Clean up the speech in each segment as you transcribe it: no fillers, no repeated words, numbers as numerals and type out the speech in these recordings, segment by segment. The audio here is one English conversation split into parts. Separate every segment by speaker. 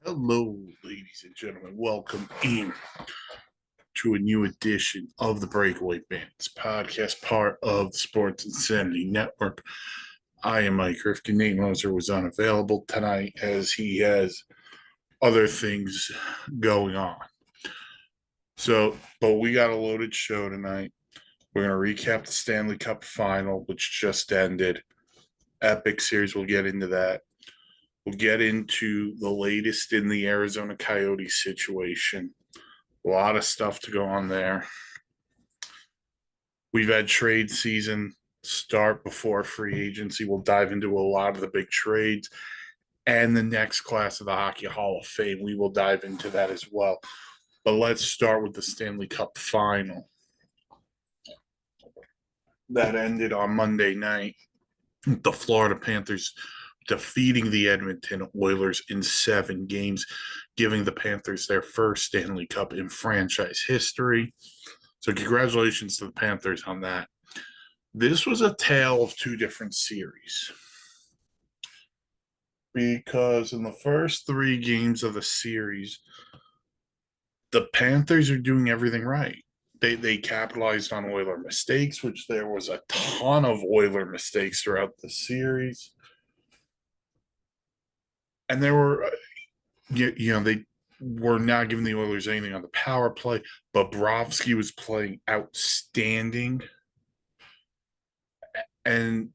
Speaker 1: Hello, ladies and gentlemen. Welcome in to a new edition of the Breakaway Bandits podcast, part of the Sports Insanity Network. I am Mike Rifkin. Nate Moser was unavailable tonight as he has other things going on. But we got a loaded show tonight. We're going to recap the Stanley Cup final, which just ended. Epic series. We'll get into that. We'll get into the latest in the Arizona Coyotes situation. A lot of stuff to go on there. We've had trade season start before free agency. We'll dive into a lot of the big trades and the next class of the Hockey Hall of Fame. We will dive into that as well. But let's start with the Stanley Cup final that ended on Monday night. The Florida Panthers defeating the Edmonton Oilers in 7 games, giving the Panthers their first Stanley Cup in franchise history. So congratulations to the Panthers on that. This was a tale of 2 different series, because in the first 3 games of the series, the Panthers are doing everything right. They capitalized on Oiler mistakes, which there was a ton of Oiler mistakes throughout the series. And there were, they were not giving the Oilers anything on the power play. Bobrovsky was playing outstanding. And,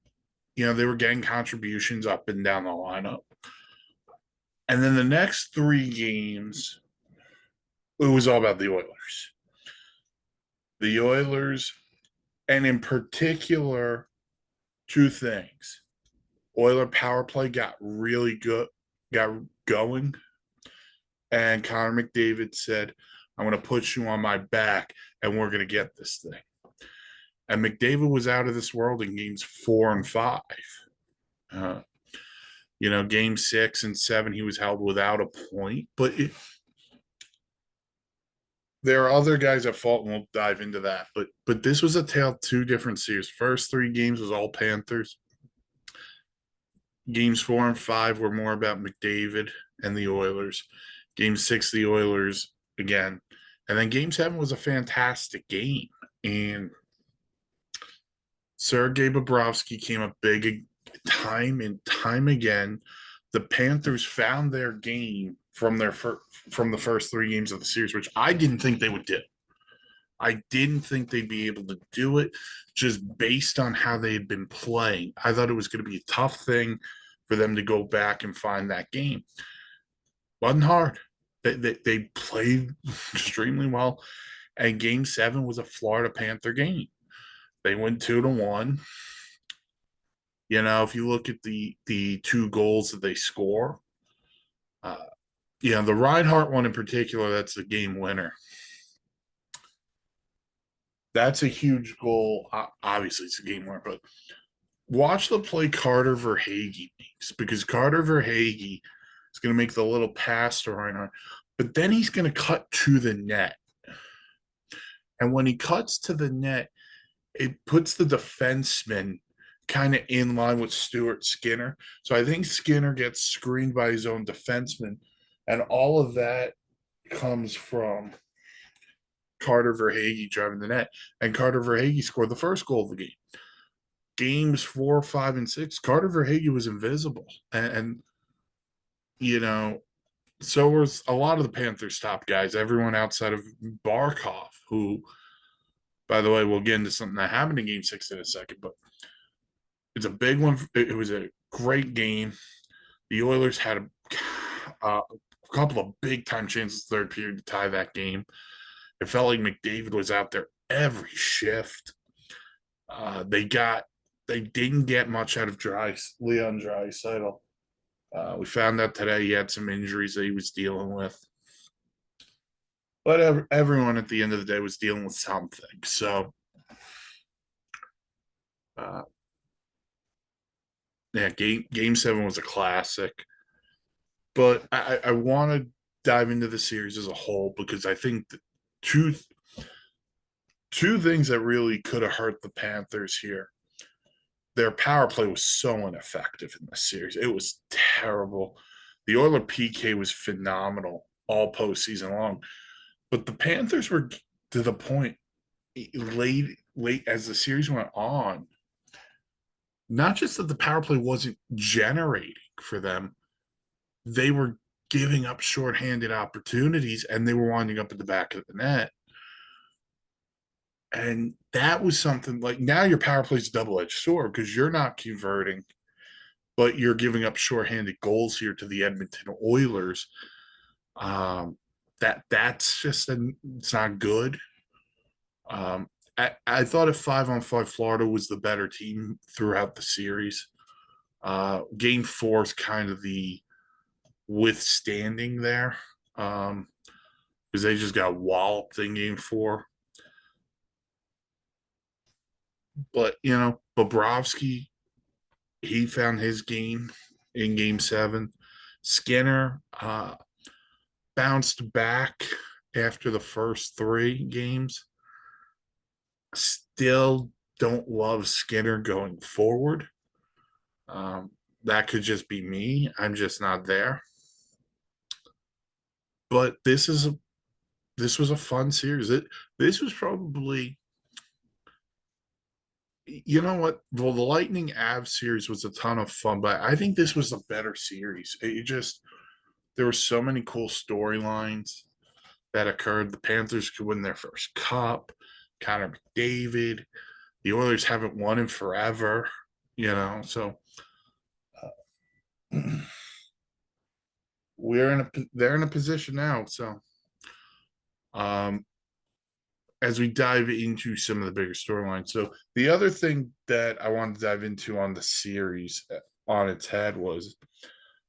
Speaker 1: they were getting contributions up and down the lineup. And then the next 3 games, it was all about the Oilers. The Oilers, and in particular, 2 things. Oiler power play got really good, got going. And Connor McDavid said, I'm going to put you on my back, and we're going to get this thing. And McDavid was out of this world in games 4 and 5. Game 6 and 7, he was held without a point. But there are other guys at fault, and we'll dive into that. But this was a tale of 2 different series. First 3 games was all Panthers. Games 4 and 5 were more about McDavid and the Oilers. Game 6, the Oilers again. And then Game 7 was a fantastic game. And Sergei Bobrovsky came up big time and time again. The Panthers found their game from the first 3 games of the series, which I didn't think they would do. I didn't think they'd be able to do it just based on how they had been playing. I thought it was going to be a tough thing for them to go back and find that game. Wasn't hard. They played extremely well. And Game 7 was a Florida Panther game. They went 2-1. If you look at the 2 goals that they score, the Reinhart one in particular, that's the game winner. That's a huge goal. Obviously, it's a game winner, but watch the play Carter Verhaeghe makes, because Carter Verhaeghe is going to make the little pass to Reinhart, but then he's going to cut to the net. And when he cuts to the net, it puts the defenseman kind of in line with Stuart Skinner. So I think Skinner gets screened by his own defenseman, and all of that comes from Carter Verhaeghe driving the net. And Carter Verhaeghe scored the first goal of the game. Games 4, 5, and 6, Carter Verhaeghe was invisible. And so was a lot of the Panthers' top guys, everyone outside of Barkov, who, by the way, we'll get into something that happened in Game 6 in a second, but it's a big one. It was a great game. The Oilers had a couple of big-time chances third period to tie that game. It felt like McDavid was out there every shift. They didn't get much out of Leon Draisaitl. We found out today he had some injuries that he was dealing with. But everyone at the end of the day was dealing with something. So, Game 7 was a classic. But I want to dive into the series as a whole, because I think the two things that really could have hurt the Panthers here. Their power play was so ineffective in this series. It was terrible. The Oiler PK was phenomenal all postseason long, but the Panthers were to the point late as the series went on. Not just that the power play wasn't generating for them, they were giving up shorthanded opportunities and they were winding up at the back of the net. And that was something like now your power play is double-edged sword because you're not converting, but you're giving up shorthanded goals here to the Edmonton Oilers. That's just it's not good. I thought if 5-on-5 Florida was the better team throughout the series. Game 4 is kind of the withstanding there because they just got walloped in game 4. But, Bobrovsky, he found his game in game 7. Skinner bounced back after the first 3 games. Still don't love Skinner going forward. That could just be me. I'm just not there. But this was a fun series. This was probably, you know what? Well, the Lightning Avs series was a ton of fun, but I think this was a better series. There were so many cool storylines that occurred. The Panthers could win their first cup. Connor McDavid. The Oilers haven't won in forever, So they're in a position now. So, as we dive into some of the bigger storylines, so the other thing that I wanted to dive into on the series on its head was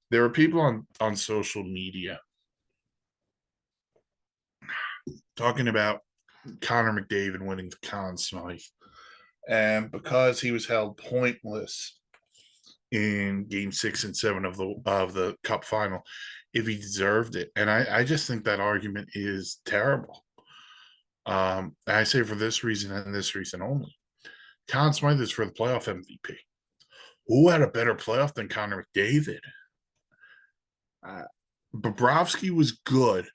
Speaker 1: there were people on social media talking about Connor McDavid winning the Conn Smythe, and because he was held pointless in game 6 and 7 of the Cup final, if he deserved it. And I just think that argument is terrible. I say for this reason and this reason only. Conn Smythe is for the playoff MVP. Who had a better playoff than Connor McDavid? Bobrovsky was good,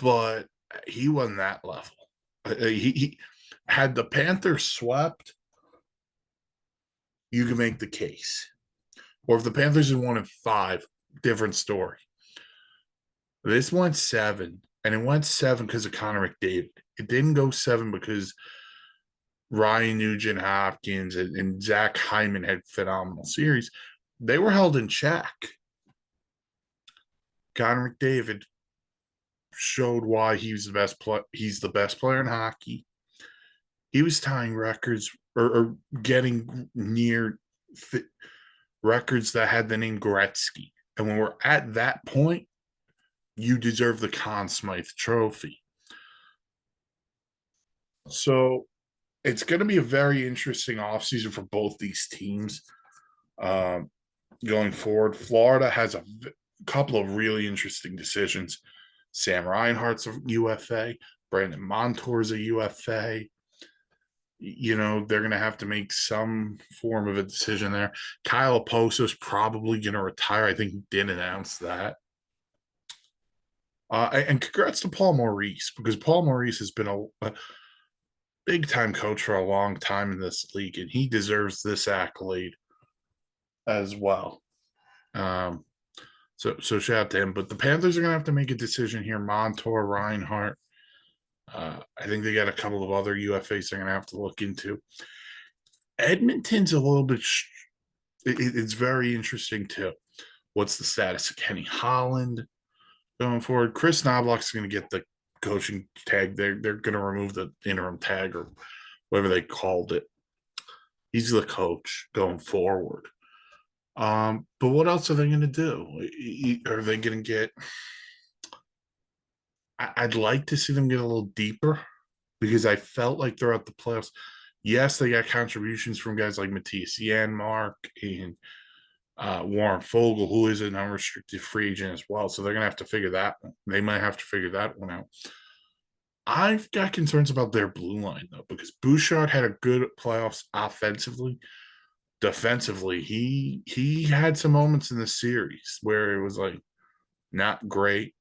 Speaker 1: but he wasn't that level. He had the Panthers swept, you can make the case. Or if the Panthers had won in 5, different story. This went 7, and it went 7 because of Connor McDavid. It didn't go 7 because Ryan Nugent Hopkins and Zach Hyman had phenomenal series. They were held in check. Connor McDavid showed why he's the best he's the best player in hockey. He was tying records or getting near records that had the name Gretzky. And when we're at that point, you deserve the Conn Smythe trophy. So it's going to be a very interesting offseason for both these teams going forward. Florida has a couple of really interesting decisions. Sam Reinhart's a UFA. Brandon Montour's a UFA. They're going to have to make some form of a decision there. Kyle Oposo's probably going to retire. I think he did announce that. And congrats to Paul Maurice, because Paul Maurice has been a big-time coach for a long time in this league, and he deserves this accolade as well. So shout out to him. But the Panthers are going to have to make a decision here. Montour, Reinhart. I think they got a couple of other UFAs they're going to have to look into. Edmonton's a little bit it's very interesting too. What's the status of Kenny Holland going forward? Chris Knobloch's going to get the coaching tag. They're going to remove the interim tag or whatever they called it. He's the coach going forward. But what else are they going to do? Are they going to get? I'd like to see them get a little deeper, because I felt like throughout the playoffs, yes, they got contributions from guys like Matthias Janmark and Warren Fogle, who is an unrestricted free agent as well. So they're going to have to figure that one. They might have to figure that one out. I've got concerns about their blue line, though, because Bouchard had a good playoffs offensively, defensively, he had some moments in the series where it was like not great.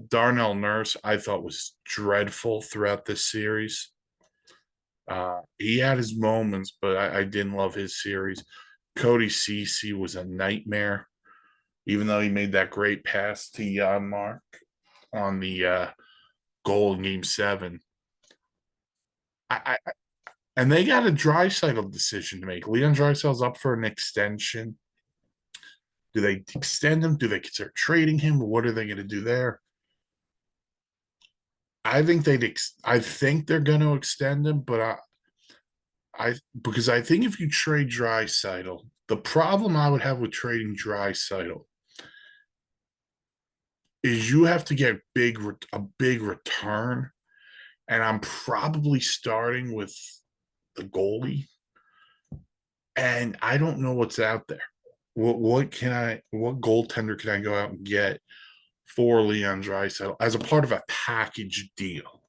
Speaker 1: Darnell Nurse, I thought was dreadful throughout this series. He had his moments, but I didn't love his series. Cody Cece was a nightmare, even though he made that great pass to Mark on the goal in Game 7. I and they got a Draisaitl decision to make. Leon Draisaitl's up for an extension. Do they extend him? Do they consider trading him? What are they going to do there? I think I think they're going to extend him, but because I think if you trade Draisaitl, the problem I would have with trading Draisaitl is you have to get a big return, and I'm probably starting with the goalie, and I don't know what's out there. What goaltender can I go out and get for Leon Draisaitl as a part of a package deal?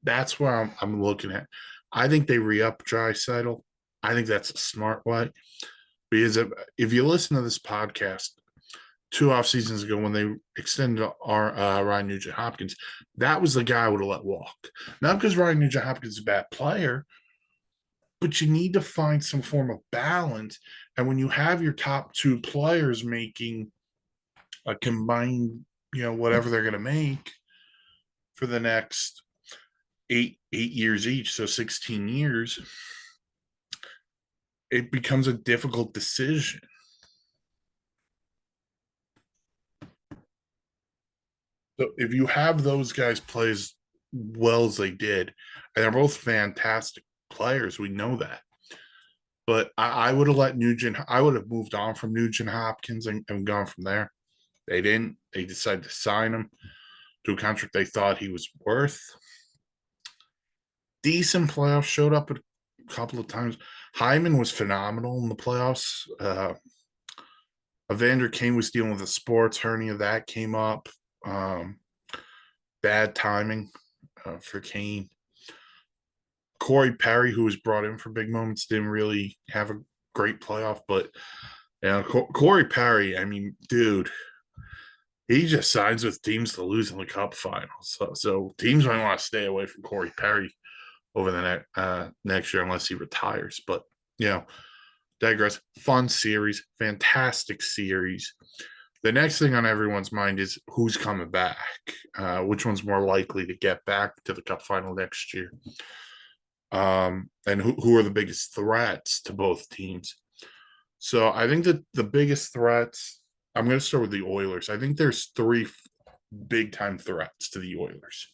Speaker 1: That's where I'm looking at. I think they re-up Draisaitl. I think that's a smart way, because if you listen to this podcast 2 off seasons ago when they extended our Ryan Nugent Hopkins, that was the guy I would have let walk. Not because Ryan Nugent Hopkins is a bad player, but you need to find some form of balance. And when you have your top two players making a combined, whatever they're going to make for the next eight years each, so 16 years, it becomes a difficult decision. So if you have those guys play as well as they did, and they're both fantastic players, we know that. But I would have let Nugent. I would have moved on from Nugent Hopkins and gone from there. They didn't. They decided to sign him to a contract they thought he was worth. Decent playoffs, showed up a couple of times. Hyman was phenomenal in the playoffs. Evander Kane was dealing with a sports hernia that came up. Bad timing for Kane. Corey Perry, who was brought in for big moments, didn't really have a great playoff. But Corey Perry, I mean, dude, he just signs with teams to lose in the Cup Finals. So teams might want to stay away from Corey Perry over the next year unless he retires. But digress. Fun series, fantastic series. The next thing on everyone's mind is who's coming back, which one's more likely to get back to the Cup Final next year, and who are the biggest threats to both teams. So I think that the biggest threats, I'm going to start with the Oilers. I think there's three big-time threats to the Oilers.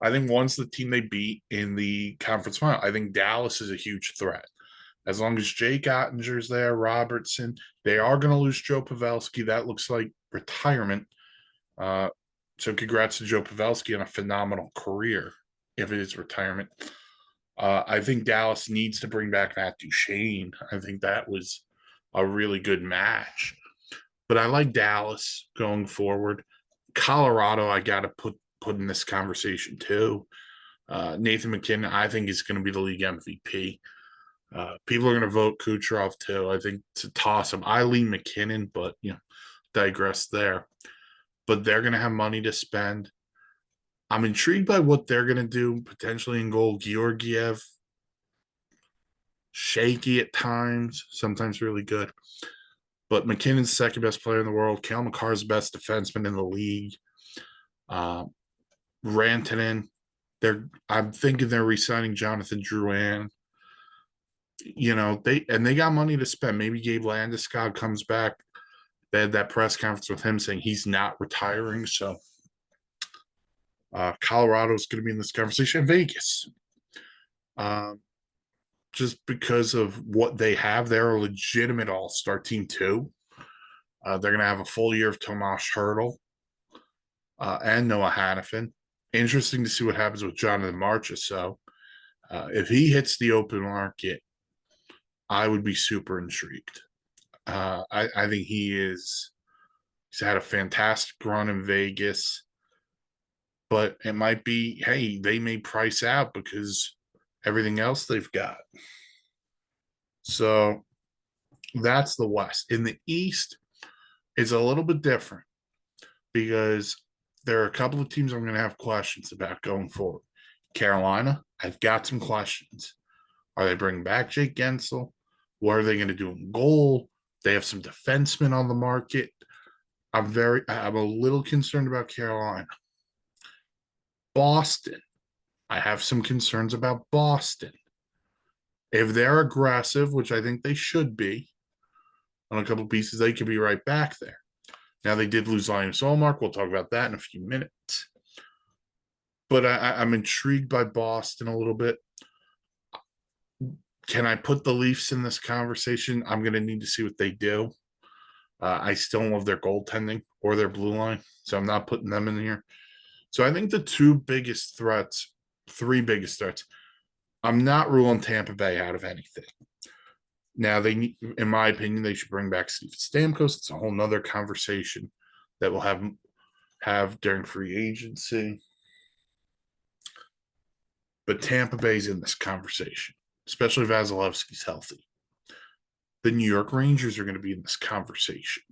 Speaker 1: I think one's the team they beat in the conference final. I think Dallas is a huge threat. As long as Jake Ottinger's there, Robertson, they are going to lose Joe Pavelski. That looks like retirement. So congrats to Joe Pavelski on a phenomenal career, if it is retirement. I think Dallas needs to bring back Matt Duchene. I think that was a really good match. But I like Dallas going forward. Colorado, I got to put in this conversation too. Nathan McKinnon, I think, is going to be the league MVP. People are going to vote Kucherov too. I think to toss him. I lean McKinnon, but digress there. But they're going to have money to spend. I'm intrigued by what they're going to do potentially in goal. Georgiev, shaky at times, sometimes really good. But McKinnon's second best player in the world. Cale Makar's best defenseman in the league. Rantanen. I'm thinking they're re-signing Jonathan Drouin. They got money to spend. Maybe Gabe Landeskog comes back. They had that press conference with him saying he's not retiring. So Colorado's going to be in this conversation. Vegas, just because of what they have, they're a legitimate all-star team too. They're going to have a full year of Tomas Hertl and Noah Hannafin. Interesting to see what happens with Jonathan Marchessault. If he hits the open market, I would be super intrigued. I think he's had a fantastic run in Vegas, but it might be, hey, they may price out because everything else they've got. So that's the West. In the East, it's a little bit different because there are a couple of teams I'm going to have questions about going forward. Carolina, I've got some questions. Are they bringing back Jake Gensel? What are they going to do in goal? They have some defensemen on the market. I'm a little concerned about Carolina. Boston, I have some concerns about Boston. If they're aggressive, which I think they should be, on a couple of pieces, they could be right back there. Now they did lose Linus Ullmark. We'll talk about that in a few minutes. But I'm intrigued by Boston a little bit. Can I put the Leafs in this conversation? I'm going to need to see what they do. I still love their goaltending or their blue line, so I'm not putting them in here. So I think the three biggest threats, I'm not ruling Tampa Bay out of anything. Now, in my opinion, they should bring back Steven Stamkos. It's a whole nother conversation that we'll have during free agency. But Tampa Bay's in this conversation, especially if Vasilevsky's healthy. The New York Rangers are going to be in this conversation.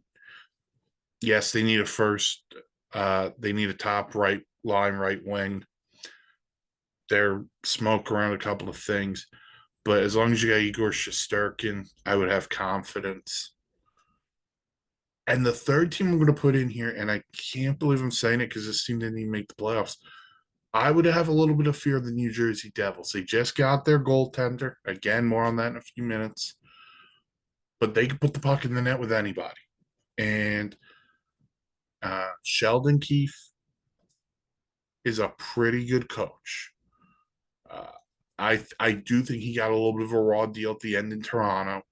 Speaker 1: Yes, they need a first. They need a top right line, right wing. They're smoke around a couple of things. But as long as you got Igor Shesterkin, I would have confidence. And the third team I'm going to put in here, and I can't believe I'm saying it because this team didn't even make the playoffs. I would have a little bit of fear of the New Jersey Devils. They just got their goaltender. Again, more on that in a few minutes. But they could put the puck in the net with anybody. And Sheldon Keefe is a pretty good coach. I do think he got a little bit of a raw deal at the end in Toronto,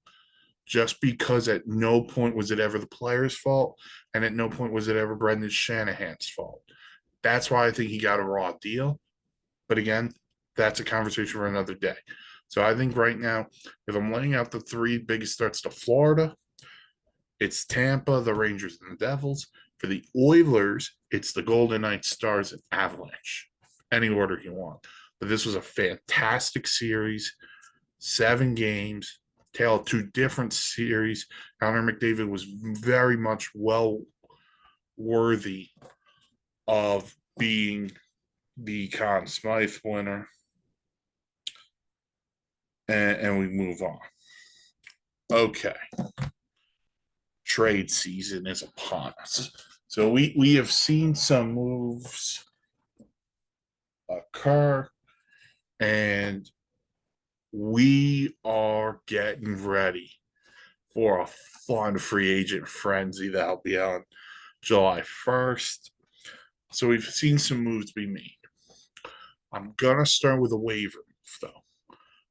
Speaker 1: just because at no point was it ever the player's fault, and at no point was it ever Brendan Shanahan's fault. That's why I think he got a raw deal. But again, that's a conversation for another day. So I think right now, if I'm laying out the three biggest threats to Florida, it's Tampa, the Rangers, and the Devils. For the Oilers, it's the Golden Knights, Stars, and Avalanche. Any order you want. But this was a fantastic series. 7 games, tale of 2 different series. Connor McDavid was very much well worthy of being the Conn Smythe winner. And we move on. Okay. Trade season is upon us. So we have seen some moves occur, and we are getting ready for a fun free agent frenzy that'll be on July 1st. So we've seen some moves be made. I'm going to start with a waiver move, though.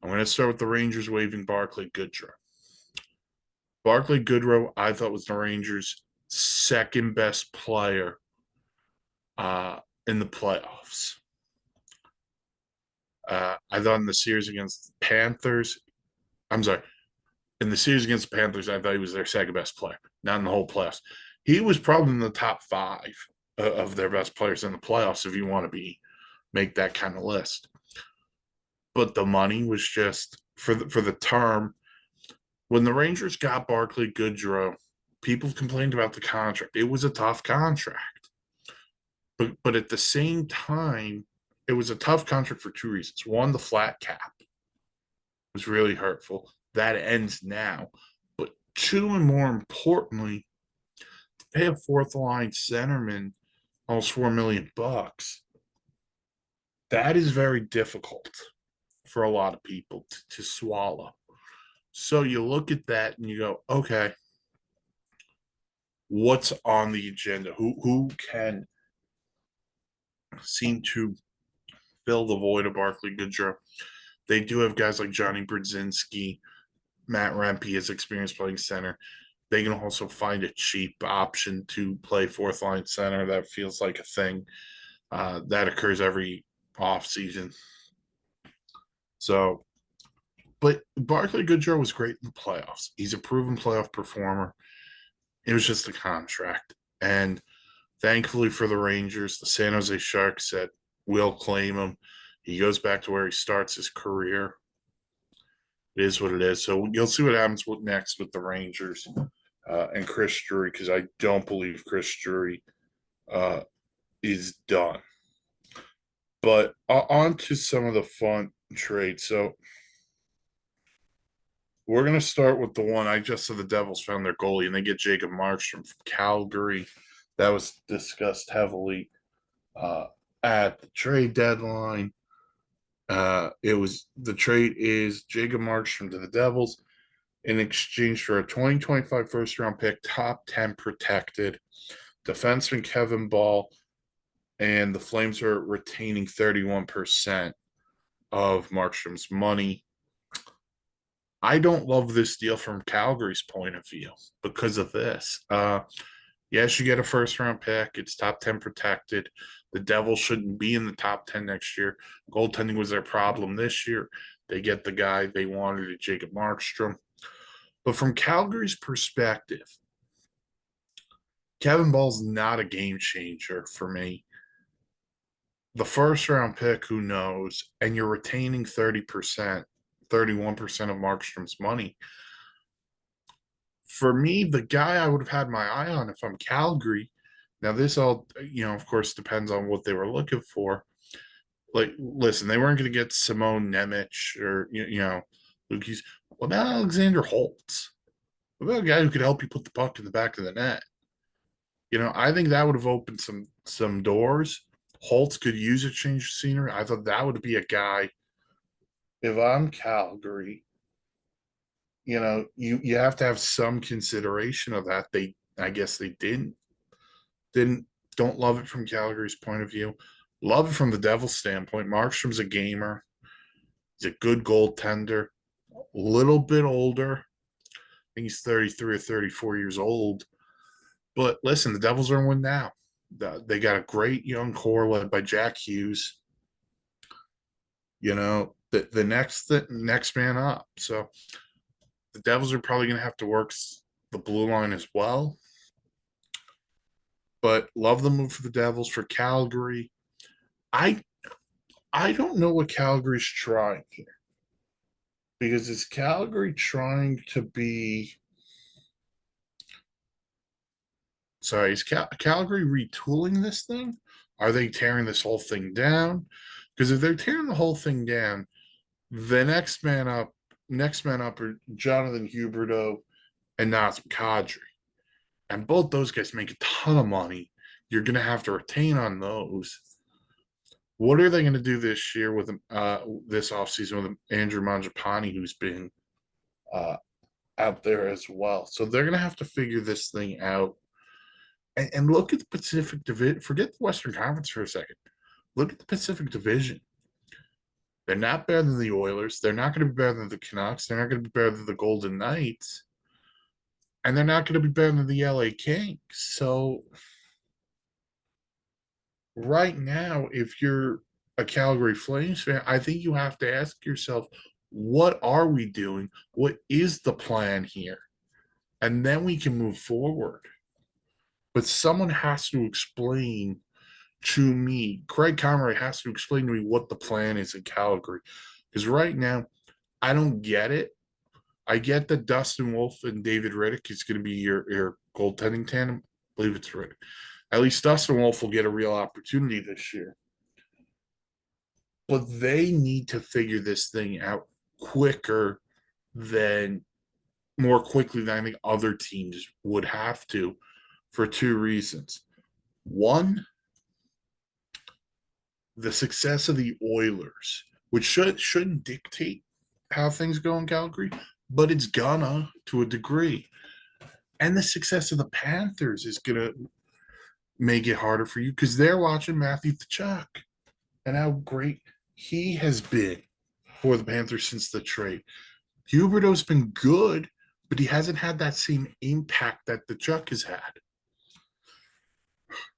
Speaker 1: I'm going to start with the Rangers waiving Barclay Goodrow. Barclay Goodrow, I thought, was the Rangers' second best player in the playoffs. I thought in the series against the Panthers, in the series against the Panthers, I thought he was their second best player, not in the whole playoffs. He was probably in the top 5 of their best players in the playoffs if you want to make that kind of list. But the money was just for the term. When the Rangers got Barclay Goodrow, people complained about the contract. It was a tough contract. But at the same time, it was a tough contract for 2 reasons. One, the flat cap was really hurtful. That ends now. But 2, and more importantly, to pay a fourth-line centerman almost $4 million, that is very difficult for a lot of people to swallow. So you look at that and you go, okay, what's on the agenda? Who can seem to fill the void of Barclay Goodrow? They do have guys like Johnny Brodzinski, Matt Rempe has experience playing center. They can also find a cheap option to play fourth-line center. That feels like a thing that occurs every offseason. So, but Barclay Goodrow was great in the playoffs. He's a proven playoff performer. It was just a contract. And thankfully for the Rangers, the San Jose Sharks said, we'll claim him. He goes back to where he starts his career. It is what it is. So you'll see what happens next with the Rangers and Chris Drury, because I don't believe Chris Drury uh, is done. But on to some of the fun trades. So we're going to start with the one I just said the Devils found their goalie, and they get Jacob Markstrom from Calgary. That was discussed heavily at the trade deadline. It was the trade is Jacob Markstrom to the Devils in exchange for a 2025 first round pick, top 10 protected defenseman Kevin Ball, and the Flames are retaining 31% of Markstrom's money. I don't love this deal from Calgary's point of view because of this. Yes, you get a first round pick. It's top 10 protected. The Devils shouldn't be in the top 10 next year. Goaltending was their problem this year. They get the guy they wanted, Jacob Markstrom. But from Calgary's perspective, Kevin Ball's not a game changer for me. The first round pick, who knows? And you're retaining 30%, 31% of Markstrom's money. For me, the guy I would have had my eye on if I'm Calgary. Now, this all, of course, depends on what they were looking for. Like, listen, they weren't going to get Simone Nemec or, Lukey's. What about Alexander Holtz? What about a guy who could help you put the puck in the back of the net? I think that would have opened some doors. Holtz could use a change of scenery. I thought that would be a guy. If I'm Calgary, you have to have some consideration of that. I guess they didn't don't love it from Calgary's point of view. Love it from the Devils' standpoint. Markstrom's a gamer. He's a good goaltender. A little bit older. I think he's 33 or 34 years old. But listen, the Devils are in win now. They got a great young core led by Jack Hughes. The next man up. So the Devils are probably going to have to work the blue line as well. But love the move for the Devils. For Calgary, I don't know what Calgary's trying here. Because is Calgary trying to be sorry, is Calgary retooling this thing? Are they tearing this whole thing down? Because if they're tearing the whole thing down, the next man up are Jonathan Huberdeau and Nazem Kadri. And both those guys make a ton of money. You're going to have to retain on those. What are they going to do this year with this offseason with Andrew Mangiapane, who's been out there as well? So they're going to have to figure this thing out. And look at the Pacific Division. Forget the Western Conference for a second. Look at the Pacific Division. They're not better than the Oilers. They're not going to be better than the Canucks. They're not going to be better than the Golden Knights. And they're not going to be better than the LA Kings. So right now, if you're a Calgary Flames fan, I think you have to ask yourself, what are we doing? What is the plan here? And then we can move forward. But someone has to explain to me, Craig Conroy has to explain to me what the plan is in Calgary. Because right now, I don't get it. I get that Dustin Wolf and David Riddick is going to be your goaltending tandem. I believe it's Riddick. At least Dustin Wolf will get a real opportunity this year. But they need to figure this thing out more quickly than I think other teams would have to, for two reasons. One, the success of the Oilers, which shouldn't dictate how things go in Calgary, but it's gonna to a degree. And the success of the Panthers is gonna make it harder for you because they're watching Matthew Tkachuk and how great he has been for the Panthers since the trade. Huberdeau's been good, but he hasn't had that same impact that Tkachuk has had.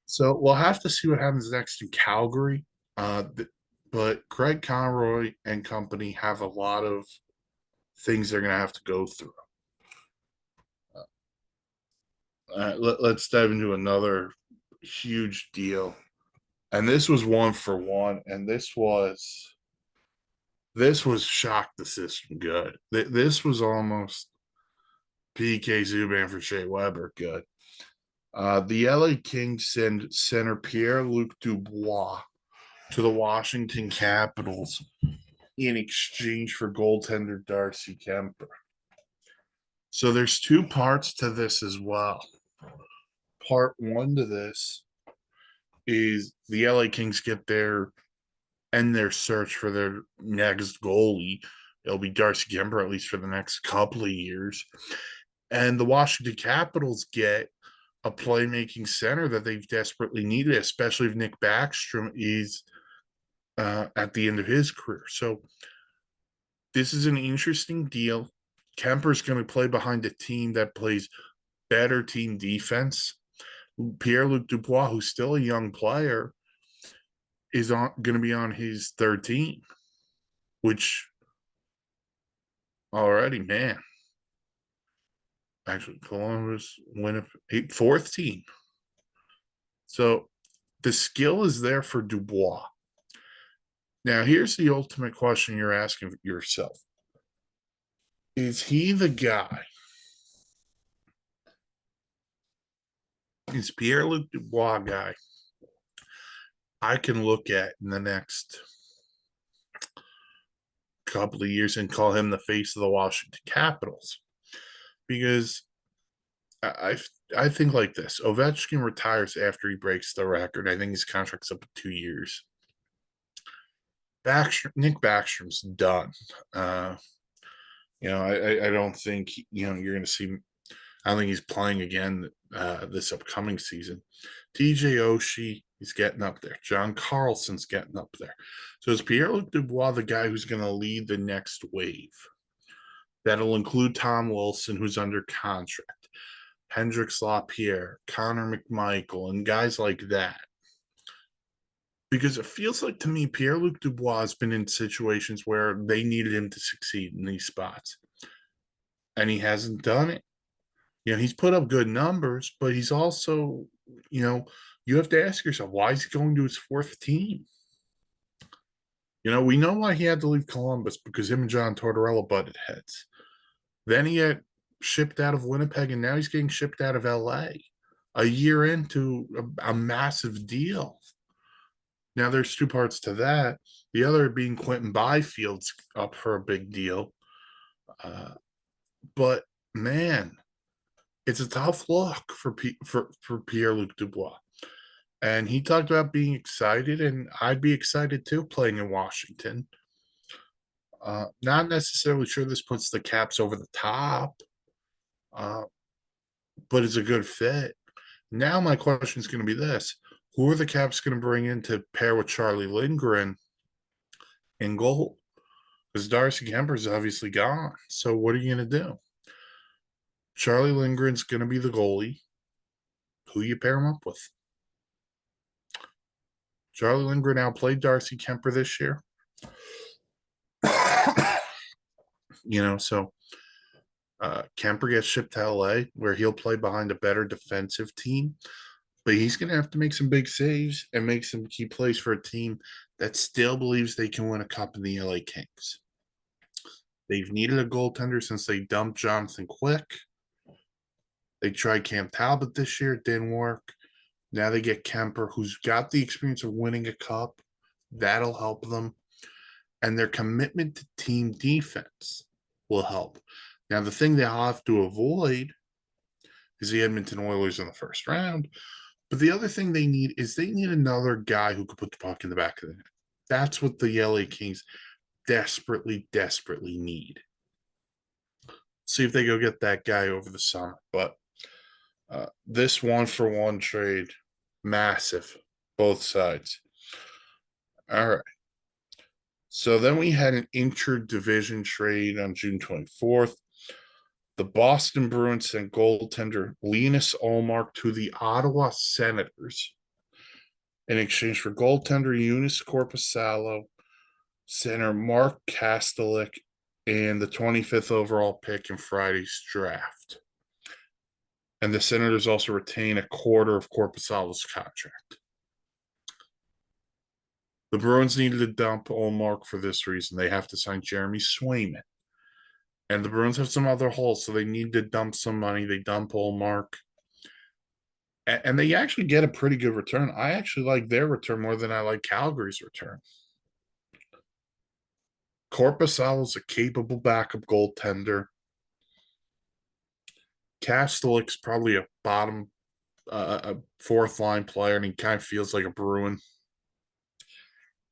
Speaker 1: So we'll have to see what happens next in Calgary. But Craig Conroy and company have a lot of things they're going to have to go through. Let's dive into another huge deal. And this was 1-for-1. And this was This was shock the system good. This was almost PK Subban for Shea Weber good. The LA Kings send center Pierre-Luc Dubois to the Washington Capitals in exchange for goaltender Darcy Kemper. So there's two parts to this as well. Part one to this is the LA Kings end their search for their next goalie. It'll be Darcy Kemper, at least for the next couple of years. And the Washington Capitals get a playmaking center that they've desperately needed, especially if Nick Backstrom is at the end of his career. So this is an interesting deal. Kemper's going to play behind a team that plays better team defense. Pierre-Luc Dubois, who's still a young player, is going to be on his third team, which already, man. Actually, Columbus, Winnipeg, fourth team. So the skill is there for Dubois. Now, here's the ultimate question you're asking yourself. Is he the guy? Is Pierre-Luc Dubois guy I can look at in the next couple of years and call him the face of the Washington Capitals? Because I think like this. Ovechkin retires after he breaks the record. I think his contract's up in 2 years. Nick Backstrom's done. I don't think you're going to see. I don't think he's playing again this upcoming season. TJ Oshie, he's getting up there. John Carlson's getting up there. So is Pierre-Luc Dubois the guy who's going to lead the next wave? That'll include Tom Wilson, who's under contract, Hendrix Lapierre, Connor McMichael, and guys like that. Because it feels like to me, Pierre-Luc Dubois has been in situations where they needed him to succeed in these spots. And he hasn't done it. He's put up good numbers, but he's also, you have to ask yourself, why is he going to his fourth team? We know why he had to leave Columbus, because him and John Tortorella butted heads. Then he got shipped out of Winnipeg, and now he's getting shipped out of LA a year into a massive deal. Now, there's two parts to that. The other being Quentin Byfield's up for a big deal. But, man, it's a tough look for Pierre-Luc Dubois. And he talked about being excited, and I'd be excited too playing in Washington. Not necessarily sure this puts the Caps over the top, but it's a good fit. Now my question is going to be this. Who are the Caps going to bring in to pair with Charlie Lindgren in goal? Because Darcy Kemper's obviously gone. So what are you going to do? Charlie Lindgren's going to be the goalie. Who you pair him up with? Charlie Lindgren outplayed Darcy Kemper this year. So Kemper gets shipped to LA, where he'll play behind a better defensive team. But he's going to have to make some big saves and make some key plays for a team that still believes they can win a cup in the LA Kings. They've needed a goaltender since they dumped Jonathan Quick. They tried Cam Talbot this year. It didn't work. Now they get Kemper, who's got the experience of winning a cup. That'll help them. And their commitment to team defense will help. Now, the thing they'll have to avoid is the Edmonton Oilers in the first round. But the other thing they need another guy who could put the puck in the back of the net. That's what the LA Kings desperately, desperately need. See if they go get that guy over the summer. But this 1-for-1 trade, massive, both sides. All right. So then we had an inter-division trade on June 24th. The Boston Bruins sent goaltender Linus Ullmark to the Ottawa Senators in exchange for goaltender Joonas Korpisalo, center Mark Kastelik, and the 25th overall pick in Friday's draft. And the Senators also retain a quarter of Korpisalo's contract. The Bruins needed to dump Olmark for this reason. They have to sign Jeremy Swayman. And the Bruins have some other holes, so they need to dump some money. They dump Olmark. And they actually get a pretty good return. I actually like their return more than I like Calgary's return. Korpisalo is a capable backup goaltender. Kastelik's probably a bottom, a fourth line player, and he kind of feels like a Bruin.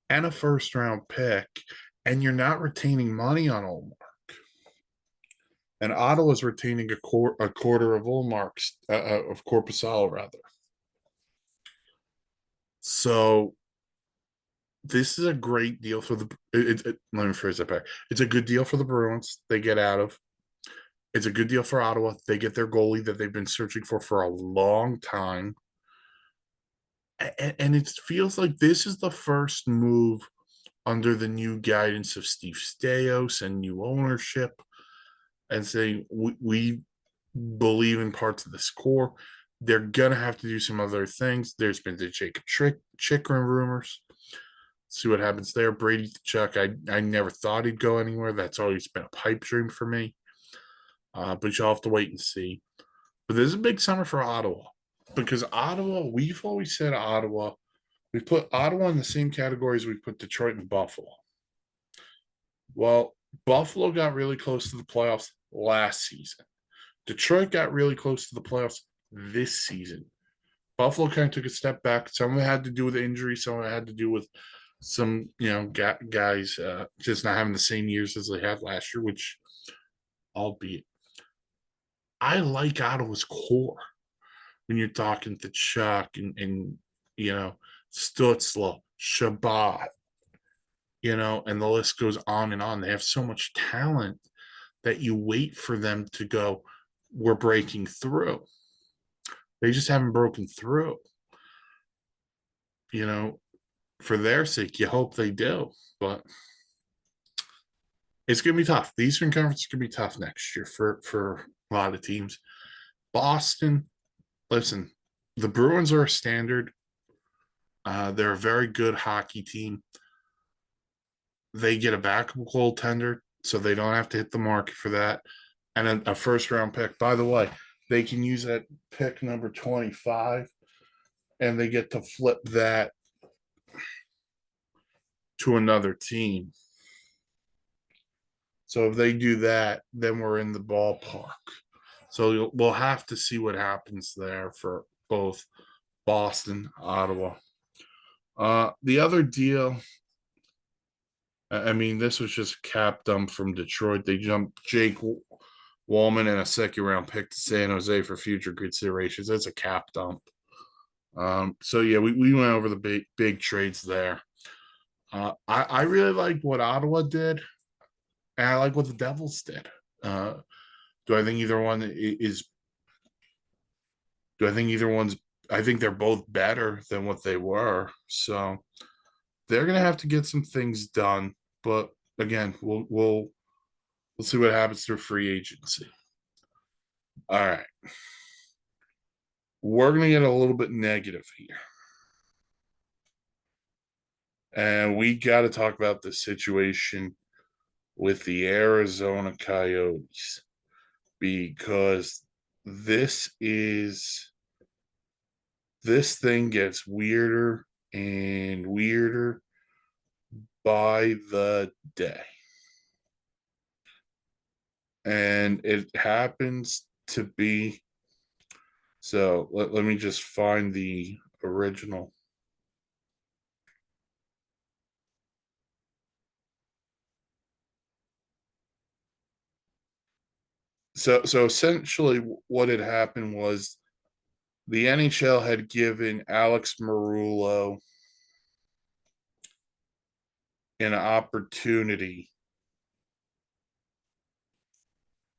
Speaker 1: And a first round pick, and you're not retaining money on Olmark. And Ottawa's retaining a quarter of Olmark's of Korpisalo rather. So this is a great deal for the. Let me phrase that back. It's a good deal for the Bruins. They get out of. It's a good deal for Ottawa. They get their goalie that they've been searching for a long time. And it feels like this is the first move under the new guidance of Steve Staios and new ownership, and saying we believe in parts of this core. They're gonna have to do some other things. There's been the Jacob Chikrin rumors. See what happens there. Brady Tkachuk, I never thought he'd go anywhere. That's always been a pipe dream for me. But you'll have to wait and see. But this is a big summer for Ottawa, because Ottawa, we've always said Ottawa, we've put Ottawa in the same categories we've put Detroit and Buffalo. Well, Buffalo got really close to the playoffs last season. Detroit got really close to the playoffs this season. Buffalo kind of took a step back. Some of it had to do with injury. Some of it had to do with some, guys just not having the same years as they had last year, which, albeit, I like Ottawa's core when you're talking to Chuck and Stutzla, Shabbat, and the list goes on and on. They have so much talent that you wait for them to go, we're breaking through. They just haven't broken through. For their sake, you hope they do. But it's going to be tough. The Eastern Conference is going to be tough next year for a lot of teams. Boston, listen, the Bruins are a standard. They're a very good hockey team. They get a backup goaltender, so they don't have to hit the market for that. And a first-round pick. By the way, they can use that pick number 25, and they get to flip that to another team. So if they do that, then we're in the ballpark. So we'll have to see what happens there for both Boston, Ottawa. The other deal, I mean, this was just cap dump from Detroit. They jumped Jake Wallman and a second-round pick to San Jose for future considerations. That's a cap dump. So yeah, we went over the big trades there. I really liked what Ottawa did, and I like what the Devils did. Do I think either one is? Do I think either one's? I think they're both better than what they were. So they're gonna have to get some things done. But again, we'll see what happens through free agency. All right, we're gonna get a little bit negative here. And we got to talk about the situation with the Arizona Coyotes, because this thing gets weirder and weirder by the day. And it happens to be, so let me just find the original. So essentially what had happened was the NHL had given Alex Marullo an opportunity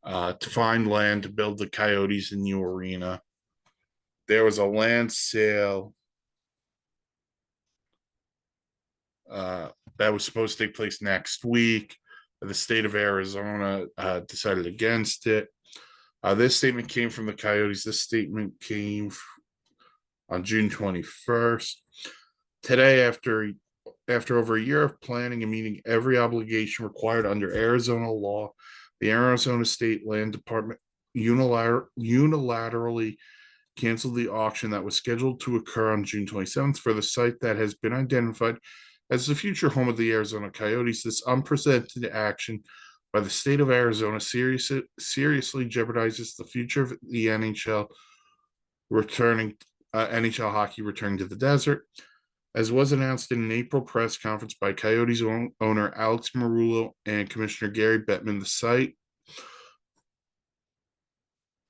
Speaker 1: to find land to build the Coyotes a new arena. There was a land sale that was supposed to take place next week. The state of Arizona decided against it. This statement came from the Coyotes. This statement came on June 21st. Today, after After over a year of planning and meeting every obligation required under Arizona law, the Arizona State Land Department unilaterally canceled the auction that was scheduled to occur on June 27th for the site that has been identified as the future home of the Arizona Coyotes. This unprecedented action by the state of Arizona seriously jeopardizes the future of the returning NHL hockey returning to the desert. As was announced in an April press conference by Coyotes owner Alex Marullo and Commissioner Gary Bettman, the site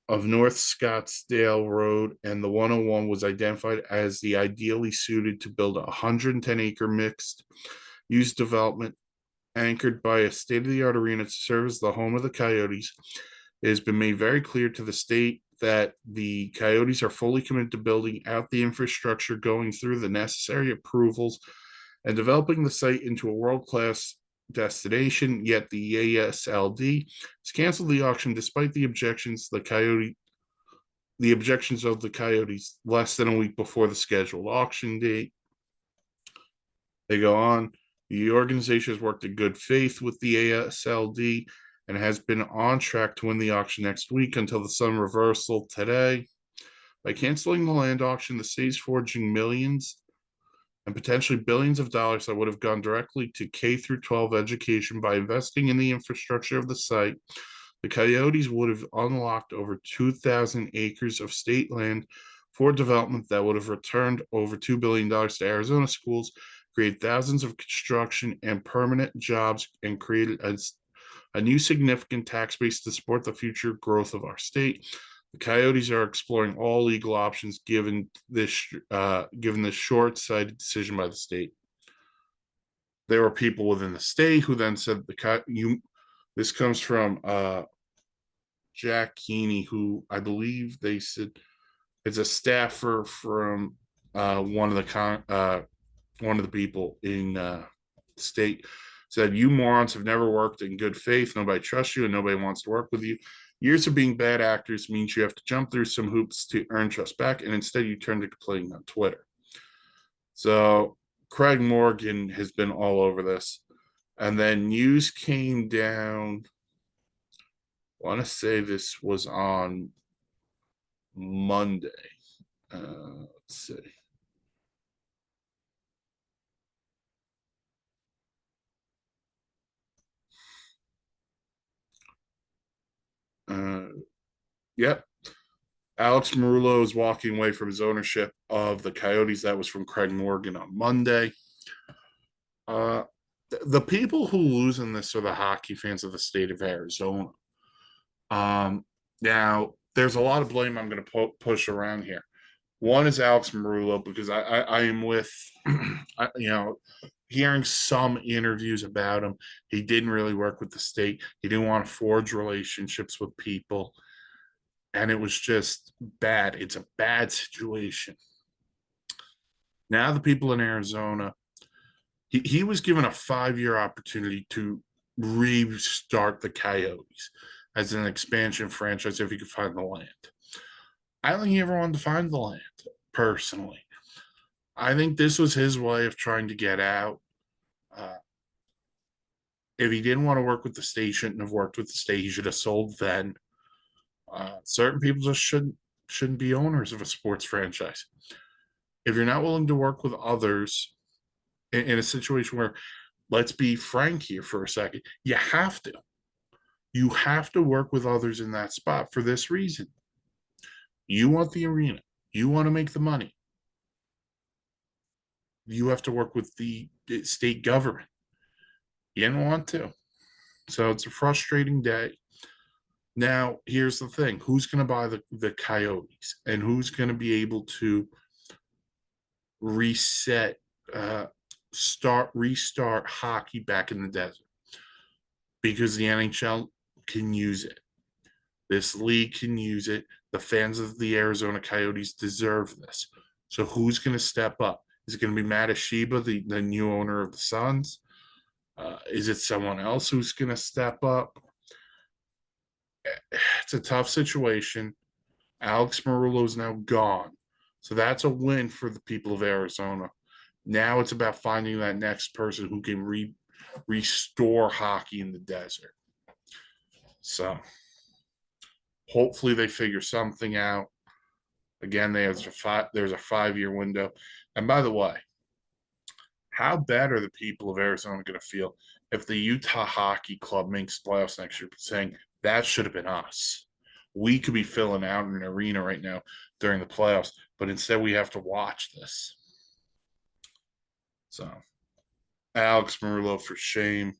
Speaker 1: of North Scottsdale Road and the 101 was identified as the ideally suited to build a 110-acre mixed-use development anchored by a state-of-the-art arena to serve as the home of the Coyotes. It has been made very clear to the state that the Coyotes are fully committed to building out the infrastructure, going through the necessary approvals, and developing the site into a world-class destination. Yet the ASLD has canceled the auction despite the objections of the Coyotes less than a week before the scheduled auction date. They go on. The organization has worked in good faith with the ASLD and has been on track to win the auction next week until the sudden reversal today. By canceling the land auction, the state is forging millions and potentially billions of dollars that would have gone directly to K through 12 education. By investing in the infrastructure of the site, the Coyotes would have unlocked over 2,000 acres of state land for development that would have returned over $2 billion to Arizona schools, created thousands of construction and permanent jobs, and created a new significant tax base to support the future growth of our state. The Coyotes are exploring all legal options given this short-sighted decision by the state. There were people within the state who then said this comes from Jack Keeney, who I believe they said is a staffer from one of the people in the state, said, "You morons have never worked in good faith. Nobody trusts you and nobody wants to work with you. Years of being bad actors means you have to jump through some hoops to earn trust back, and instead you turn to complaining on Twitter." So Craig Morgan has been all over this. And then news came down, I want to say this was on Monday. Let's see. Yep. Alex Marullo is walking away from his ownership of the Coyotes. That was from Craig Morgan on Monday. The people who lose in this are the hockey fans of the state of Arizona. Now, there's a lot of blame I'm going to push around here. One is Alex Marullo, because I am with, hearing some interviews about him. He didn't really work with the state. He didn't want to forge relationships with people. And it was just bad. It's a bad situation. Now the people in Arizona, he was given a 5-year opportunity to restart the Coyotes as an expansion franchise if he could find the land. I don't think he ever wanted to find the land, personally. I think this was his way of trying to get out. If he didn't want to work with the state, he shouldn't have worked with the state. He should have sold then. Certain people just shouldn't be owners of a sports franchise. If you're not willing to work with others in a situation where, let's be frank here for a second, you have to. You have to work with others in that spot for this reason. You want the arena. You want to make the money. You have to work with the state government. You didn't want to. So it's a frustrating day. Now, here's the thing. Who's going to buy the Coyotes? And who's going to be able to restart hockey back in the desert? Because the NHL can use it. This league can use it. The fans of the Arizona Coyotes deserve this. So who's going to step up? Is it going to be Matasheba, the new owner of the Suns? Is it someone else who's going to step up? It's a tough situation. Alex Marullo is now gone. So that's a win for the people of Arizona. Now it's about finding that next person who can restore hockey in the desert. So hopefully they figure something out. Again, there's a 5-year window. And by the way, how bad are the people of Arizona going to feel if the Utah Hockey Club makes playoffs next year, saying that should have been us? We could be filling out an arena right now during the playoffs, but instead we have to watch this. So, Alex Marullo, for shame.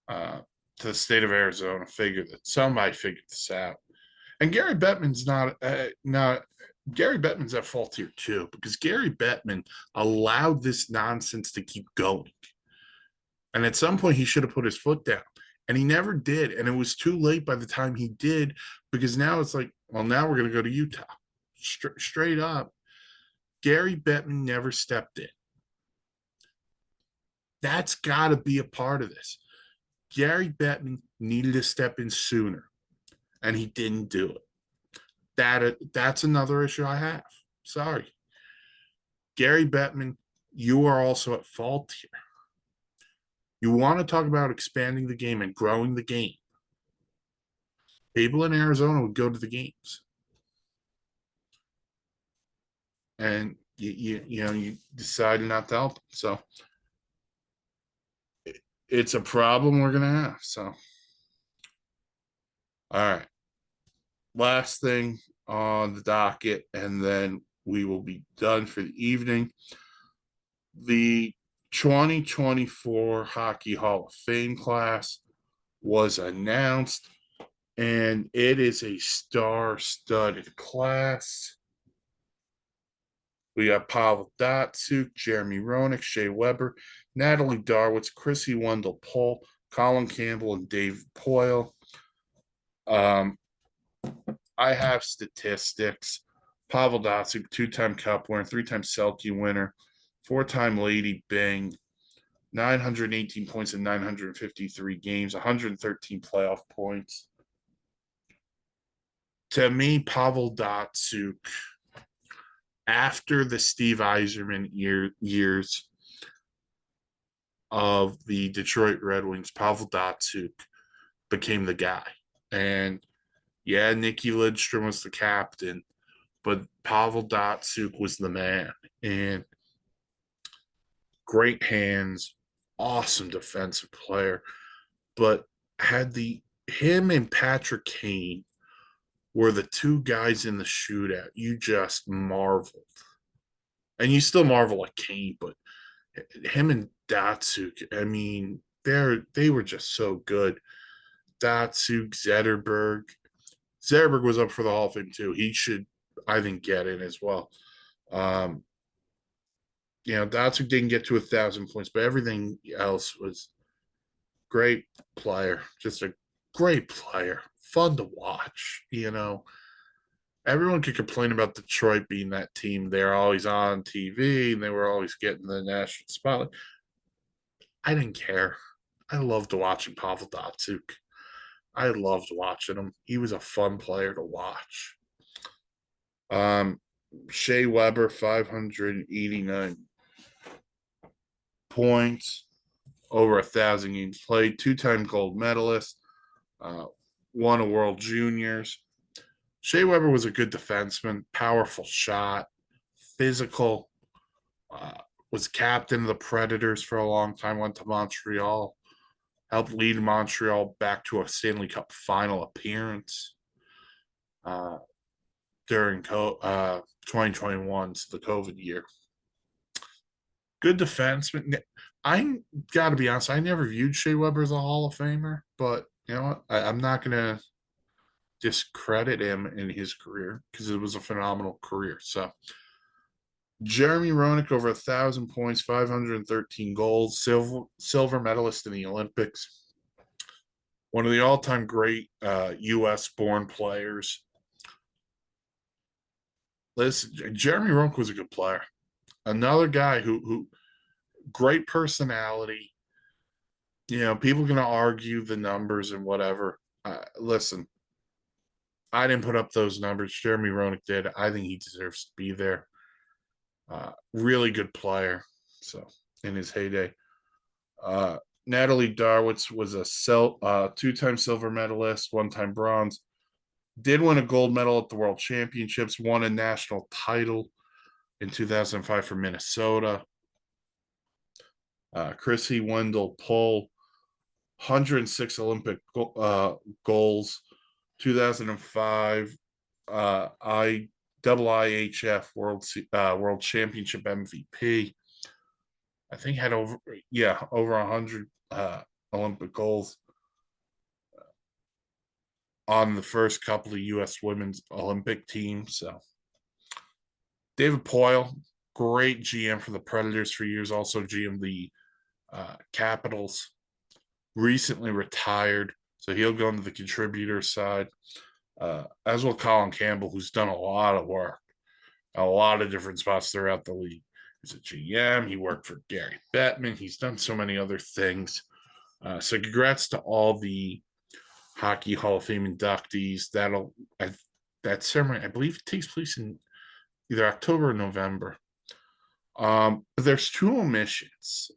Speaker 1: To the state of Arizona, somebody figured this out. And Gary Bettman's not Gary Bettman's at fault here too, because Gary Bettman allowed this nonsense to keep going. And at some point he should have put his foot down. And he never did. And it was too late by the time he did, because now it's like, well, now we're going to go to Utah. Straight up. Gary Bettman never stepped in. That's got to be a part of this. Gary Bettman needed to step in sooner, and he didn't do it. That's another issue I have. Sorry. Gary Bettman, you are also at fault here. You want to talk about expanding the game and growing the game. People in Arizona would go to the games. And you decided not to help them. So it's a problem we're gonna have. So all right. Last thing on the docket, and then we will be done for the evening. The 2024 Hockey Hall of Fame class was announced, and it is a star-studded class. We got Pavel Datsyuk, Jeremy Roenick, Shea Weber, Natalie Darwitz, Chrissy Wendell-Pohl, Colin Campbell, and Dave Poyle. I have statistics. Pavel Datsyuk, 2-time Cup winner, 3-time Selke winner, 4-time Lady Byng, 918 points in 953 games, 113 playoff points. To me, Pavel Datsyuk, after the Steve Yzerman years of the Detroit Red Wings, Pavel Datsyuk became the guy. And yeah, Nicky Lidstrom was the captain, but Pavel Datsyuk was the man. And great hands, awesome defensive player, but him and Patrick Kane were the two guys in the shootout. You just marveled. And you still marvel at Kane, but him and Datsyuk, I mean, they were just so good. Datsyuk, Zetterberg. Zetterberg was up for the Hall of Fame too. He should, I think, get in as well. Datsyuk didn't get to 1,000 points, but everything else was great player. Just a great player. Fun to watch. Everyone could complain about Detroit being that team. They're always on TV and they were always getting the national spotlight. I didn't care. I loved watching Pavel Datsyuk. I loved watching him. He was a fun player to watch. Shea Weber, 589 points, over 1,000 games played, 2-time gold medalist, won a World Juniors. Shea Weber was a good defenseman, powerful shot, physical, was captain of the Predators for a long time, went to Montreal, helped lead Montreal back to a Stanley Cup final appearance during 2021, so the COVID year. Good defenseman. I got to be honest, I never viewed Shea Weber as a Hall of Famer, but you know what? I'm not going to discredit him in his career because it was a phenomenal career. So Jeremy Roenick, over 1,000 points, 513 goals, silver medalist in the Olympics. One of the all-time great U.S.-born players. Listen, Jeremy Roenick was a good player. Another guy who great personality. People are going to argue the numbers and whatever. Listen, I didn't put up those numbers. Jeremy Roenick did. I think he deserves to be there. Really good player. So in his heyday. Natalie Darwitz was a two-time silver medalist, one-time bronze. Did win a gold medal at the World Championships. Won a national title in 2005 for Minnesota. Chrissy Wendell Pohl, 106 Olympic goals. 2005 IIHF World Championship MVP. I think had over 100 Olympic goals on the first couple of U.S. women's Olympic teams. So David Poyle, great GM for the Predators for years, also GM the Capitals. Recently retired, so he'll go into the contributor side. As will Colin Campbell, who's done a lot of work, a lot of different spots throughout the league. He's a GM. He worked for Gary Bettman. He's done so many other things. So congrats to all the Hockey Hall of Fame inductees. That ceremony, I believe, it takes place in either October or November. But there's two omissions.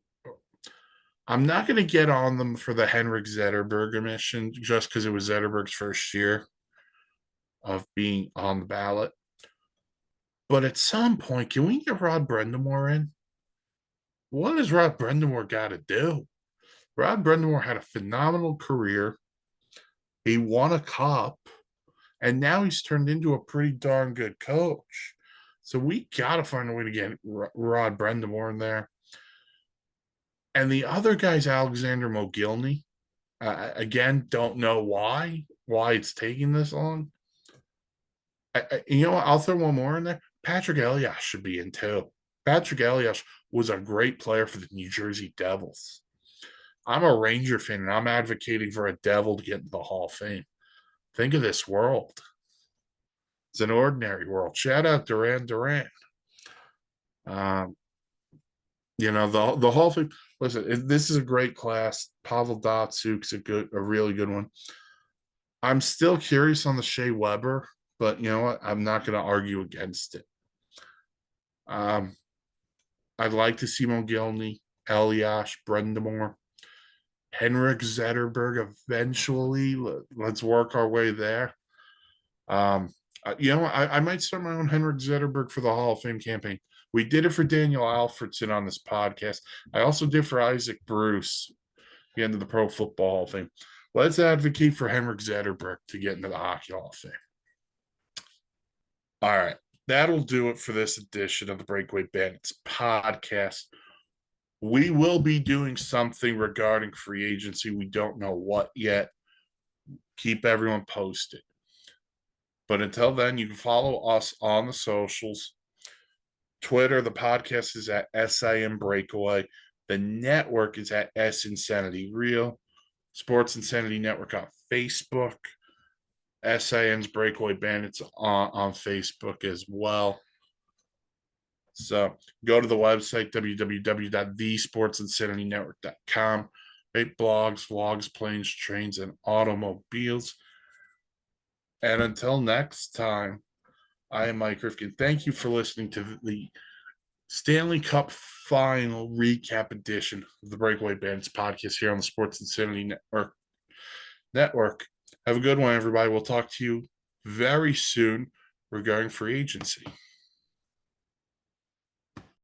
Speaker 1: I'm not going to get on them for the Henrik Zetterberg omission just because it was Zetterberg's first year of being on the ballot. But at some point, can we get Rod Brind'Amour in? What has Rod Brind'Amour got to do? Rod Brind'Amour had a phenomenal career. He won a cup, and now he's turned into a pretty darn good coach. So we got to find a way to get Rod Brind'Amour in there. And the other guy's Alexander Mogilny. Again, don't know why it's taking this long. You know what? I'll throw one more in there. Patrick Elias should be in too. Patrick Elias was a great player for the New Jersey Devils. I'm a Ranger fan, and I'm advocating for a Devil to get into the Hall of Fame. Think of this world. It's an ordinary world. Shout out Duran Duran. The Hall of Fame. Listen, this is a great class. Pavel Datsuk's a really good one. I'm still curious on the Shea Weber, but you know what? I'm not going to argue against it. I'd like to see Mogilny, Elias, Brind'Amour, Henrik Zetterberg eventually. Let's work our way there. I might start my own Henrik Zetterberg for the Hall of Fame campaign. We did it for Daniel Alfredson on this podcast. I also did for Isaac Bruce, the end of the Pro Football Hall of Fame. Let's advocate for Henrik Zetterberg to get into the Hockey Hall of Fame. All right. That'll do it for this edition of the Breakaway Bandits podcast. We will be doing something regarding free agency. We don't know what yet. Keep everyone posted. But until then, you can follow us on the socials. Twitter, the podcast is at SIM Breakaway. The network is at S Insanity Real. Sports Insanity Network on Facebook. SIM's Breakaway Bandits on Facebook as well. So go to the website, www.thesportsinsanitynetwork.com. Rate blogs, vlogs, planes, trains, and automobiles. And until next time, I am Mike Rifkin. Thank you for listening to the Stanley Cup Final Recap Edition of the Breakaway Bandits podcast here on the Sports Insanity Network. Have a good one, everybody. We'll talk to you very soon regarding free agency.